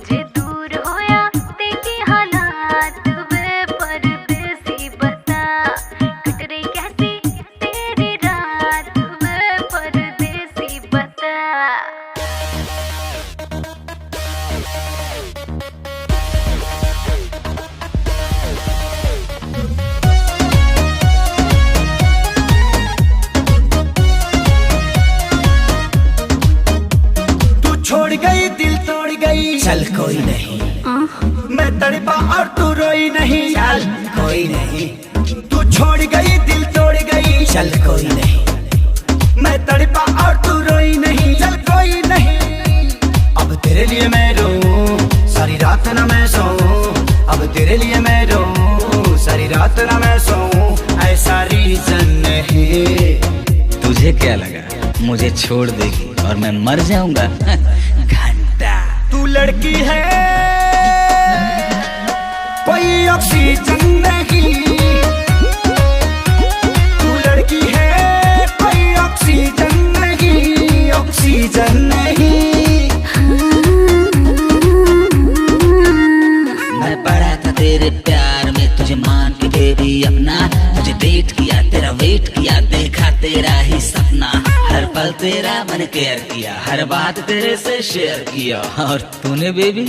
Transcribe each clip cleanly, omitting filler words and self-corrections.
जे दूर होया तेरी हालात वे परदेसी बता, कट रही कैसी तेरी रात वे परदेसी बता। छोड़ गई दिल तोड़ गई, चल कोई नहीं, मैं तड़पा और तू रोई नहीं, चल कोई नहीं। तू छोड़ गई दिल तोड़ गई, चल कोई नहीं, मैं तड़पा और तू रोई नहीं, चल कोई नहीं। अब तेरे लिए मैं रोऊं सारी रात ना मैं सोऊं, अब तेरे लिए मैं रोऊं सारी रात ना मैं सोऊं, ऐसा रीजन नहीं। तुझे क्या लगा मुझे छोड़ देगी और मैं मर जाऊंगा? घंटा तू लड़की है कोई ऑक्सीजन नहीं, तू लड़की है कोई ऑक्सीजन नहीं, ऑक्सीजन नहीं। मैं पड़ा था तेरे प्यार में, तुझे मान के बेबी अपना, तुझे डेट किया तेरा वेट किया, देखा तेरा ही सपना, हर पल तेरा मन केयर किया, हर बात तेरे से शेयर किया, और तूने बेबी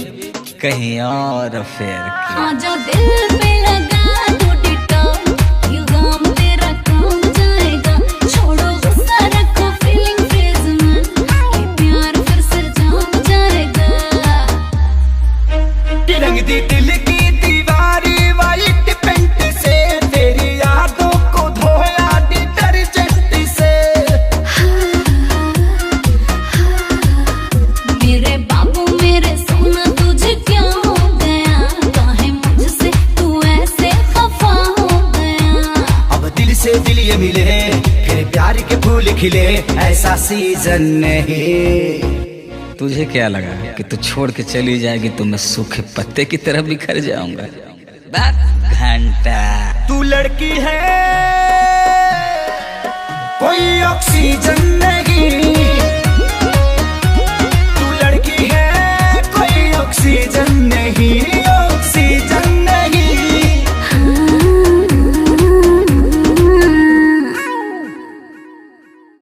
कहीं और अफेयर किया। हाँ जो दिल पे लगा टूटी टॉप, ये गम तेरा कम जाएगा, छोड़ो गुस्सा रखो फीलिंग फेज में, ये प्यार फिर से जम जाएगा। रंग दी दिल की दीवारी वाइट पेंट से, तेरी यादों को धोया डिटर्जेंट से। मेरे बाबू मेरे सोना तुझे क्या हो गया, काहे मुझसे तू ऐसे खफा हो गया। अब दिल से दिल ये मिले फिर प्यार के फूल खिले, ऐसा सीजन नहीं। तुझे क्या लगा कि तू छोड़ के चली जाएगी तो मैं सूखे पत्ते की तरह बिखर जाऊंगा? घंटा तू लड़की है कोई ऑक्सीजन नहीं,